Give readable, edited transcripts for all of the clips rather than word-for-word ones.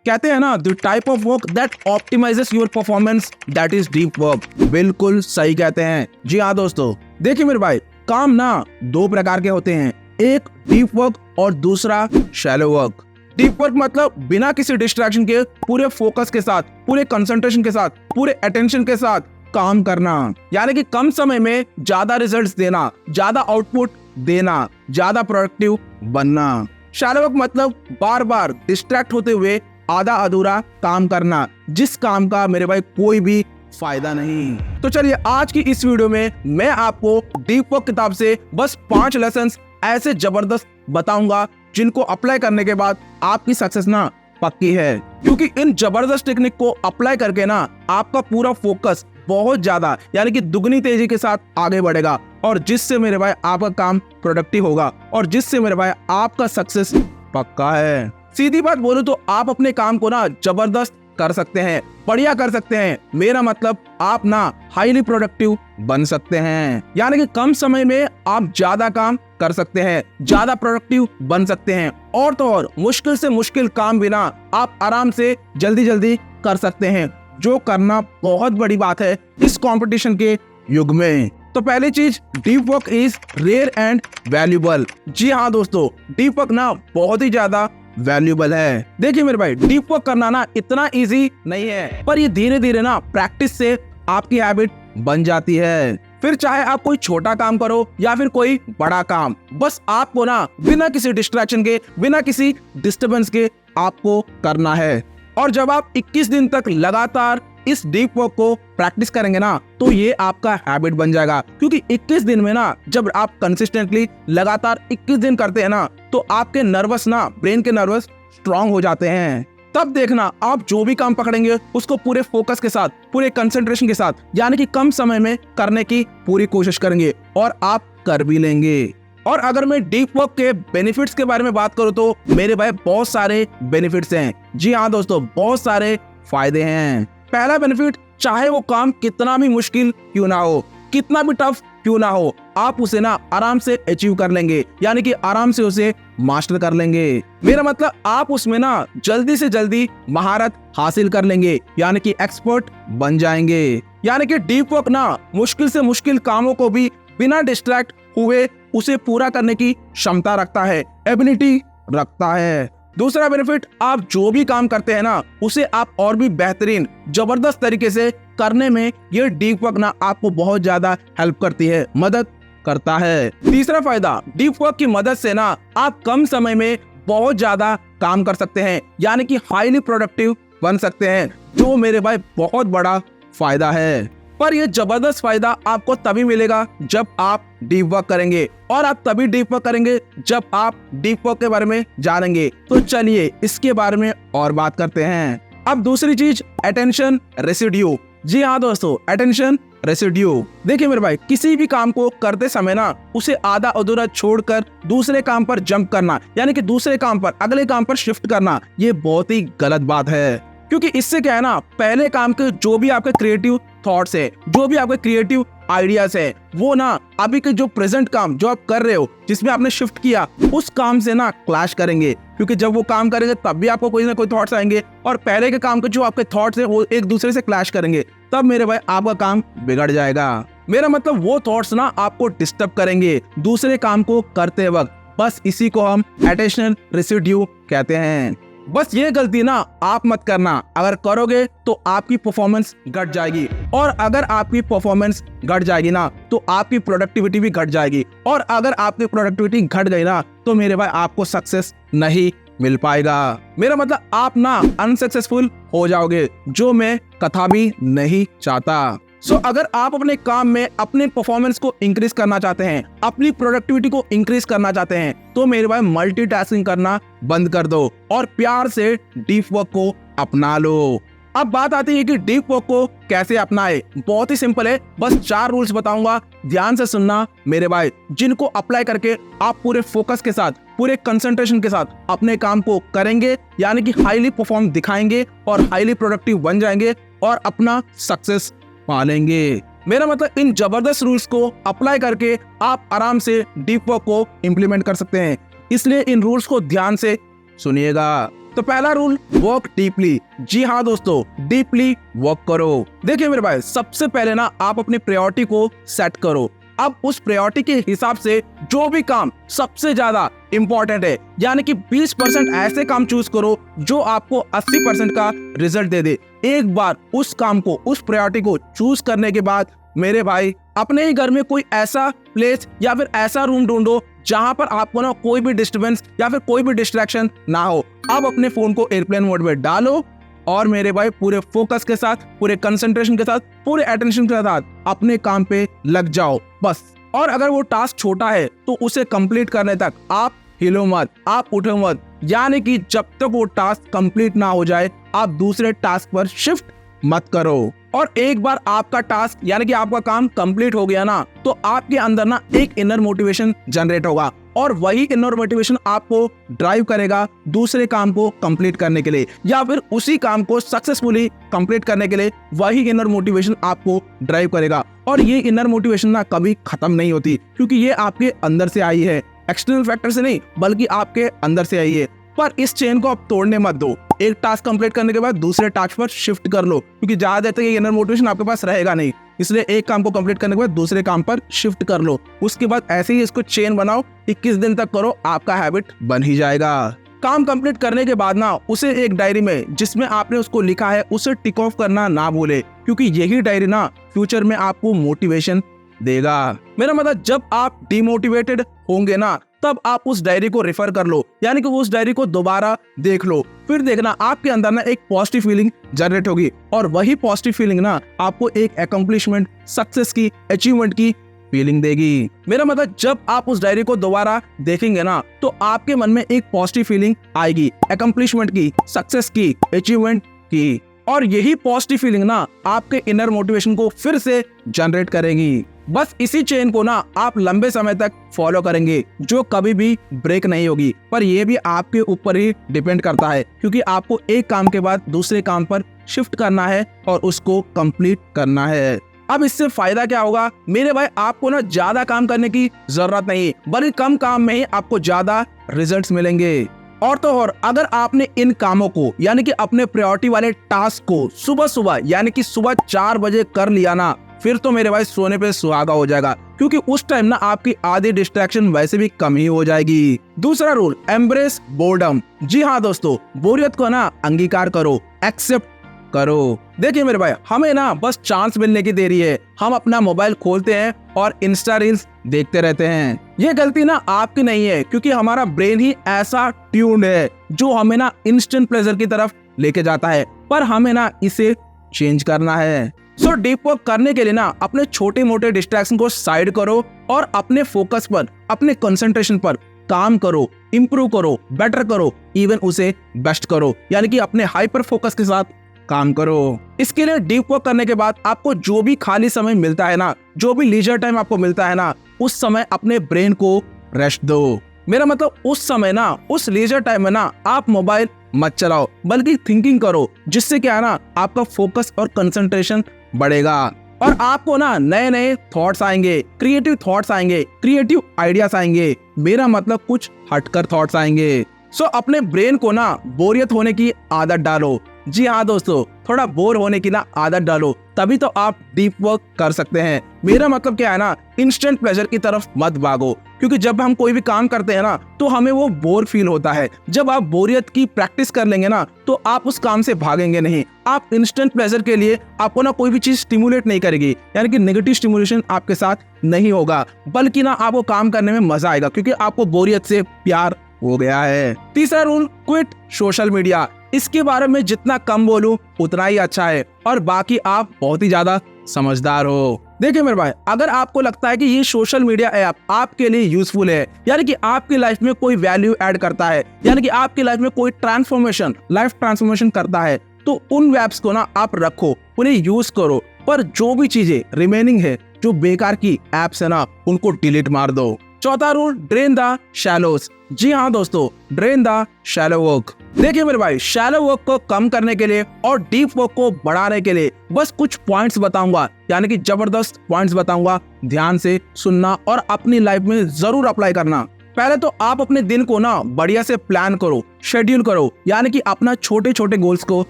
कहते हैं ना, the type of work that optimises your performance that is deep work. बिल्कुल सही कहते हैं। जी हाँ दोस्तों, देखिए मेरे भाई, काम ना दो प्रकार के होते हैं, एक डीप वर्क और दूसरा शैलो वर्क। डीप वर्क मतलब बिना किसी डिस्ट्रैक्शन के पूरे फोकस के साथ, पूरे कंसंट्रेशन के साथ, पूरे अटेंशन के साथ काम करना, यानी कि कम समय में ज्यादा रिजल्ट्स देना, ज्यादा आउटपुट देना, ज्यादा प्रोडक्टिव बनना। शैलो वर्क मतलब बार बार डिस्ट्रैक्ट होते हुए आधा अधूरा काम करना, जिस काम का मेरे भाई कोई भी फायदा नहीं। तो चलिए आज की इस वीडियो में मैं आपको डीप वर्क किताब से बस 5 लेसन्स ऐसे जबरदस्त बताऊंगा जिनको अप्लाई करने के बाद आपकी सक्सेस ना पक्की है, क्योंकि इन जबरदस्त टेक्निक को अप्लाई करके ना आपका पूरा फोकस बहुत ज्यादा यानी कि दुगनी तेजी के साथ आगे बढ़ेगा, और जिससे मेरे भाई आपका काम प्रोडक्टिव होगा, और जिससे मेरे भाई आपका सक्सेस पक्का है। सीधी बात बोलूं तो आप अपने काम को ना जबरदस्त कर सकते हैं, बढ़िया कर सकते हैं। मेरा मतलब आप ना हाईली प्रोडक्टिव बन सकते हैं, यानी कि कम समय में आप ज्यादा काम कर सकते हैं, ज्यादा प्रोडक्टिव बन सकते हैं, और तो और मुश्किल से मुश्किल काम भी ना आप आराम से जल्दी जल्दी कर सकते हैं, जो करना बहुत बड़ी बात है इस कंपटीशन के युग में। तो पहली चीज, deep work is rare and valuable. जी हाँ दोस्तों, डीप वर्क ना बहुत ही ज्यादा वैल्यूएबल है। देखिए मेरे भाई, डीप वर्क करना ना इतना इजी नहीं है, पर ये धीरे धीरे ना प्रैक्टिस से आपकी हैबिट बन जाती है। फिर चाहे आप कोई छोटा काम करो या फिर कोई बड़ा काम, बस आपको ना बिना किसी डिस्ट्रैक्शन के, बिना किसी डिस्टरबेंस के आपको करना है। और जब आप 21 दिन तक लगातार इस डीप वर्क को प्रैक्टिस करेंगे ना, तो ये आपका हैबिट बन जाएगा। क्योंकि 21 दिन में ना, जब आप कंसिस्टेंटली लगातार 21 दिन करते हैं ना, तो आपके नर्वस ना, ब्रेन के नर्वस स्ट्रांग हो जाते हैं। तब देखना, आप जो भी काम पकड़ेंगे उसको पूरे फोकस के साथ, पूरे कंसंट्रेशन के साथ, यानी कि कम समय में करने की पूरी कोशिश करेंगे, और आप कर भी लेंगे। और अगर मैं डीप वर्क के बेनिफिट्स के बारे में बात करूं तो मेरे भाई बहुत सारे बेनिफिट्स हैं। जी हाँ दोस्तों, बहुत सारे फायदे हैं। पहला बेनिफिट, चाहे वो काम कितना भी मुश्किल क्यों ना हो, कितना भी टफ क्यों ना हो, आप उसे ना आराम से अचीव कर लेंगे, यानी कि आराम से उसे मास्टर कर लेंगे। मेरा मतलब आप उसमें ना जल्दी से जल्दी महारत हासिल कर लेंगे, यानी कि एक्सपर्ट बन जाएंगे। यानी कि डीप वर्क ना मुश्किल से मुश्किल कामों को भी बिना डिस्ट्रैक्ट हुए उसे पूरा करने की क्षमता रखता है, एबिलिटी रखता है। दूसरा बेनिफिट, आप जो भी काम करते हैं ना, उसे आप और भी बेहतरीन, जबरदस्त तरीके से करने में ये डीप वर्क ना आपको बहुत ज्यादा हेल्प करती है, मदद करता है। तीसरा फायदा, डीप वर्क की मदद से ना आप कम समय में बहुत ज्यादा काम कर सकते हैं, यानी कि हाईली प्रोडक्टिव बन सकते हैं, जो मेरे भाई बहुत बड़ा फायदा है। पर यह जबरदस्त फायदा आपको तभी मिलेगा जब आप डीप वर्क करेंगे, और आप तभी डीप वर्क करेंगे जब आप डीप वर्क के बारे में जानेंगे। तो चलिए इसके बारे में और बात करते हैं। अब दूसरी चीज, अटेंशन रेसिड्यू। जी हाँ दोस्तों, अटेंशन रेसिड्यू। देखिए मेरे भाई, किसी भी काम को करते समय ना उसे आधा अधूरा छोड़कर दूसरे काम पर जंप करना, यानी कि दूसरे काम पर, अगले काम पर शिफ्ट करना, ये बहुत ही गलत बात है। क्योंकि इससे क्या है ना, पहले काम के जो भी आपके क्रिएटिव थॉट्स है, जो भी आपके क्रिएटिव आइडियाज है, वो ना अभी के जो प्रेजेंट काम जो आप कर रहे हो, जिसमें आपने शिफ्ट किया, उस काम से ना क्लैश करेंगे। क्योंकि जब वो काम करेंगे तब भी आपको कोई ना कोई थॉट्स आएंगे, और पहले के काम के जो आपके थॉट्स है वो एक दूसरे से क्लैश करेंगे, तब मेरे भाई आपका काम बिगड़ जाएगा। मेरा मतलब वो थॉट्स ना आपको डिस्टर्ब करेंगे दूसरे काम को करते वक्त। बस इसी को हम अटेंशन रेसिड्यू कहते हैं। बस ये गलती ना आप मत करना, अगर करोगे तो आपकी परफॉर्मेंस घट जाएगी, और अगर आपकी परफॉर्मेंस घट जाएगी ना तो आपकी प्रोडक्टिविटी भी घट जाएगी, और अगर आपकी प्रोडक्टिविटी घट गई ना तो मेरे भाई आपको सक्सेस नहीं मिल पाएगा। मेरा मतलब आप ना अनसक्सेसफुल हो जाओगे, जो मैं कथा भी नहीं चाहता। सो अगर आप अपने काम में अपने परफॉर्मेंस को इंक्रीज करना चाहते हैं, अपनी प्रोडक्टिविटी को इंक्रीज करना चाहते हैं, तो मेरे भाई मल्टीटास्किंग करना बंद कर दो और प्यार से डीप वर्क को अपना लो। अब बात आती है कि डीप वर्क को कैसे अपनाए। बहुत ही सिंपल है, बस 4 रूल्स बताऊंगा, ध्यान से सुनना मेरे भाई, जिनको अप्लाई करके आप पूरे फोकस के साथ, पूरे कंसंट्रेशन के साथ अपने काम को करेंगे, यानी कि हाईली परफॉर्म दिखाएंगे और हाईली प्रोडक्टिव बन जाएंगे और अपना सक्सेस पालेंगे। मेरा मतलब इन जबरदस्त रूल्स को अप्लाई करके आप आराम से डीप वर्क को इंप्लीमेंट कर सकते हैं, इसलिए इन रूल्स को ध्यान से सुनिएगा। तो पहला रूल, वर्क डीपली। जी हाँ दोस्तों, डीपली वर्क करो। देखिए मेरे भाई, सबसे पहले ना आप अपनी प्रायोरिटी को सेट करो। अब उस प्रायोरिटी के हिसाब से जो भी काम सबसे ज्यादा इंपॉर्टेंट है, यानी कि 20% ऐसे काम चूज करो जो आपको 80% का रिजल्ट दे दे। एक बार उस काम को, उस प्रायोरिटी को चूज करने के बाद मेरे भाई, अपने ही घर में कोई ऐसा प्लेस या फिर ऐसा रूम ढूंढो जहां पर आपको ना कोई भी डिस्टर्बेंस या फिर कोई भी डिस्ट्रैक्शन ना हो। अब अपने फोन को एयरप्लेन मोड में डालो और मेरे भाई पूरे फोकस के साथ, पूरे कंसंट्रेशन के साथ, पूरे अटेंशन के साथ अपने काम पे लग जाओ बस। और अगर वो टास्क छोटा है तो उसे कंप्लीट करने तक आप हिलो मत, आप उठो मत, यानी कि जब तक वो टास्क कंप्लीट ना हो जाए आप दूसरे टास्क पर शिफ्ट मत करो। और एक बार आपका टास्क यानी कि आपका काम कंप्लीट हो गया ना, तो आपके अंदर ना एक इनर मोटिवेशन जनरेट होगा और वही इनर मोटिवेशन आपको ड्राइव करेगा दूसरे काम को कंप्लीट करने के लिए, या फिर उसी काम को सक्सेसफुली कंप्लीट करने के लिए वही इनर मोटिवेशन आपको ड्राइव करेगा। और ये इनर मोटिवेशन ना कभी खत्म नहीं होती, क्योंकि ये आपके अंदर से आई है, एक्सटर्नल फैक्टर से नहीं बल्कि आपके अंदर से आई है। पर इस चेन को आप तोड़ने मत दो। एक टास्क कंप्लीट करने के बाद दूसरे टास्क पर शिफ्ट कर लो, क्योंकि ज्यादा देर तक ये इनर मोटिवेशन आपके पास रहेगा नहीं। इसलिए एक काम को कंप्लीट करने के बाद दूसरे काम पर शिफ्ट कर लो। उसके बाद ऐसे ही इसको चेन बनाओ, 21 दिन तक करो, आपका हैबिट बन ही जाएगा। काम कंप्लीट करने के बाद ना उसे एक डायरी में जिसमें आपने उसको लिखा है उसे टिक ऑफ करना ना भूले, क्योंकि यही डायरी ना फ्यूचर में आपको मोटिवेशन देगा। मेरा मतलब जब आप डिमोटिवेटेड होंगे ना, तब आप उस डायरी को रेफर कर लो, यानी कि उस डायरी को दोबारा देख लो। फिर देखना आपके अंदर ना एक पॉजिटिव फीलिंग जनरेट होगी और वही पॉजिटिव फीलिंग ना आपको एक अकम्प्लिशमेंट, सक्सेस की, अचीवमेंट की फीलिंग देगी। मेरा मतलब जब आप उस डायरी को दोबारा देखेंगे ना, तो आपके मन में एक पॉजिटिव फीलिंग आएगी, अकम्प्लिशमेंट की, सक्सेस की, अचीवमेंट की। और यही पॉजिटिव फीलिंग ना आपके इनर मोटिवेशन को फिर से जनरेट करेगी। बस इसी चेन को ना आप लंबे समय तक फॉलो करेंगे, जो कभी भी ब्रेक नहीं होगी। पर यह भी आपके ऊपर ही डिपेंड करता है, क्योंकि आपको एक काम के बाद दूसरे काम पर शिफ्ट करना है और उसको कंप्लीट करना है। अब इससे फायदा क्या होगा मेरे भाई, आपको ना ज्यादा काम करने की जरूरत नहीं, बल्कि कम काम में ही आपको ज्यादा रिजल्ट्स मिलेंगे। और तो और अगर आपने इन कामों को यानी कि अपने प्रायोरिटी वाले टास्क को सुबह सुबह यानी कि सुबह 4 बजे कर लिया ना, फिर तो मेरे भाई सोने पे सुहागा हो जाएगा, क्योंकि उस टाइम ना आपकी आधी डिस्ट्रैक्शन वैसे भी कम ही हो जाएगी। दूसरा रूल, एम्ब्रेस बोर्डम। जी हाँ दोस्तों, बोरियत को ना अंगीकार करो, एक्सेप्ट करो। देखिए मेरे भाई, हमें ना बस चांस मिलने की देरी है। हम अपना मोबाइल खोलते हैं और इंस्टा रील्स देखते रहते हैं। ये गलती ना आपकी नहीं है, क्योंकि हमारा ब्रेन ही ऐसा ट्यून्ड है जो हमें ना इंस्टेंट प्लेजर की तरफ लेके जाता है। पर हमें ना इसे चेंज करना है। सो डीप वर्क करने के लिए ना अपने छोटे मोटे डिस्ट्रैक्शन को साइड करो और अपने फोकस पर, अपने कंसंट्रेशन पर काम करो, इंप्रूव करो, बेटर करो, इवन उसे बेस्ट करो, यानी कि अपने हाइपर फोकस के साथ काम करो। इसके लिए डीप वर्क करने के बाद आपको जो भी खाली समय मिलता है ना, जो भी लीजर टाइम आपको मिलता है ना, उस समय अपने ब्रेन को रेस्ट दो। मेरा मतलब उस समय ना, उस लीजर टाइम में ना आप मोबाइल मत चलाओ, बल्कि थिंकिंग करो, जिससे क्या है ना आपका फोकस और कंसंट्रेशन बढ़ेगा और आपको ना नए नए थॉट्स आएंगे, क्रिएटिव थॉट्स आएंगे, क्रिएटिव आइडियाज आएंगे। मेरा मतलब कुछ हटकर थॉट्स आएंगे। सो अपने ब्रेन को ना बोरियत होने की आदत डालो। जी हाँ दोस्तों, थोड़ा बोर होने की ना आदत डालो, तभी तो आप डीप वर्क कर सकते हैं। मेरा मतलब क्या है ना, इंस्टेंट प्लेजर की तरफ मत भागो, क्योंकि जब हम कोई भी काम करते हैं ना तो हमें वो बोर फील होता है। जब आप बोरियत की प्रैक्टिस कर लेंगे ना, तो आप उस काम से भागेंगे नहीं। आप इंस्टेंट प्लेजर के लिए आपको ना कोई भी चीज स्टिमुलेट नहीं करेगी, यानी कि नेगेटिव स्टिमुलेशन आपके साथ नहीं होगा, बल्कि ना आपको काम करने में मजा आएगा, क्योंकि आपको बोरियत से प्यार हो गया है। तीसरा रूल, क्विट सोशल मीडिया। इसके बारे में जितना कम बोलूं उतना ही अच्छा है, और बाकी आप बहुत ही ज्यादा समझदार हो। देखिए मेरे भाई, अगर आपको लगता है कि ये सोशल मीडिया ऐप आपके लिए यूजफुल है, यानी कि आपकी लाइफ में कोई वैल्यू ऐड करता है, यानी कि आपकी लाइफ में कोई लाइफ ट्रांसफॉर्मेशन करता है, तो उन ऐप्स को ना आप रखो, उन्हें यूज करो। पर जो भी चीजें रिमेनिंग है, जो बेकार की ऐप्स है ना, उनको डिलीट मार दो। चौथा रूल, ड्रेन द शैलोस। जी हाँ दोस्तों, ड्रेन द शैलो वर्क। देखिए मेरे भाई, शैलो वर्क को कम करने के लिए और डीप वर्क को बढ़ाने के लिए बस कुछ पॉइंट्स बताऊंगा, यानी कि जबरदस्त पॉइंट्स बताऊंगा। ध्यान से सुनना और अपनी लाइफ में जरूर अप्लाई करना। पहले तो आप अपने दिन को ना बढ़िया से प्लान करो, शेड्यूल करो, यानी कि अपना छोटे छोटे गोल्स को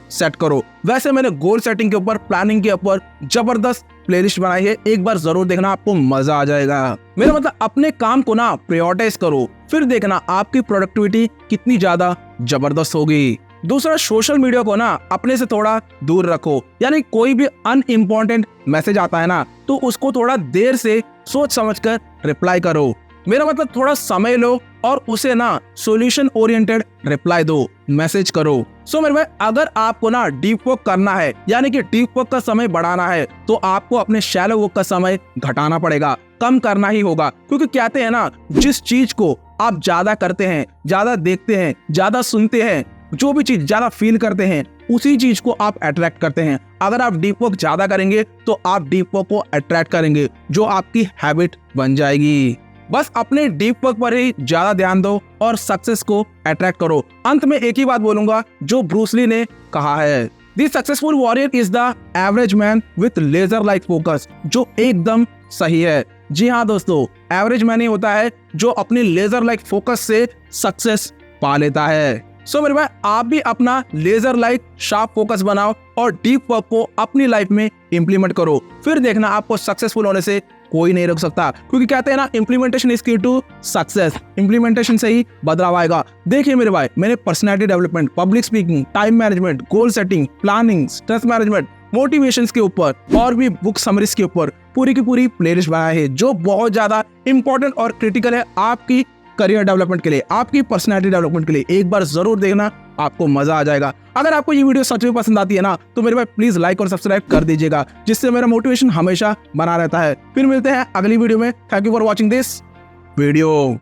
सेट करो। वैसे मैंने गोल सेटिंग के ऊपर, प्लानिंग के ऊपर जबरदस्त प्लेलिस्ट बनाई है, एक बार जरूर देखना, आपको मजा आ जाएगा। मेरा मतलब अपने काम को ना प्रायोरिटाइज करो, फिर देखना आपकी प्रोडक्टिविटी कितनी ज्यादा जबरदस्त होगी। दूसरा, सोशल मीडिया को ना अपने से थोड़ा दूर रखो, यानी कोई भी अनइम्पोर्टेंट मैसेज आता है ना तो उसको थोड़ा देर से सोच समझकर रिप्लाई करो। मेरा मतलब थोड़ा समय लो और उसे ना सॉल्यूशन ओरिएंटेड रिप्लाई दो, मैसेज करो। सो मेरे भाई, अगर आपको ना डीप वर्क करना है, यानी कि डीप वर्क का समय बढ़ाना है, तो आपको अपने शैलो वर्क का समय घटाना पड़ेगा, कम करना ही होगा। क्योंकि कहते हैं ना, जिस चीज को आप ज्यादा करते हैं, ज्यादा देखते हैं, ज्यादा सुनते हैं, जो भी चीज ज्यादा फील करते हैं, उसी चीज को आप अट्रैक्ट करते हैं। अगर आप डीप वर्क ज्यादा करेंगे तो आप डीप वर्क को अट्रैक्ट करेंगे, जो आपकी हैबिट बन जाएगी। बस अपने डीप वर्क पर ही ज्यादा ध्यान दो और सक्सेस को अट्रैक्ट करो। अंत में एक ही बात बोलूंगा जो ब्रूस ली ने कहा है, the successful warrior is the average man with laser like focus, जो एकदम सही है। जी हाँ दोस्तों, एवरेज मैन ही होता है जो अपनी लेजर लाइक फोकस से सक्सेस पा लेता है। सो मेरे भाई, आप भी अपना लेजर लाइक शार्प फोकस बनाओ और डीप वर्क को अपनी लाइफ में इंप्लीमेंट करो, फिर देखना आपको सक्सेसफुल होने से कोई नहीं रोक सकता। क्योंकि कहते हैं ना, इंप्लीमेंटेशन इज की टू सक्सेस, इंप्लीमेंटेशन से ही बदलाव आएगा। देखिए मेरे भाई, मैंने personality development, public speaking, time management, goal setting, planning, stress management, motivation के ऊपर और भी बुक समरीज के ऊपर पूरी की पूरी प्लेलिस्ट बनाई है, जो बहुत ज्यादा इंपॉर्टेंट और क्रिटिकल है आपकी करियर डेवलपमेंट के लिए, आपकी पर्सनैलिटी डेवलपमेंट के लिए। एक बार जरूर देखना, आपको मजा आ जाएगा। अगर आपको ये वीडियो सच में पसंद आती है ना, तो मेरे भाई प्लीज लाइक और सब्सक्राइब कर दीजिएगा, जिससे मेरा मोटिवेशन हमेशा बना रहता है। फिर मिलते हैं अगली वीडियो में। Thank you for watching this video.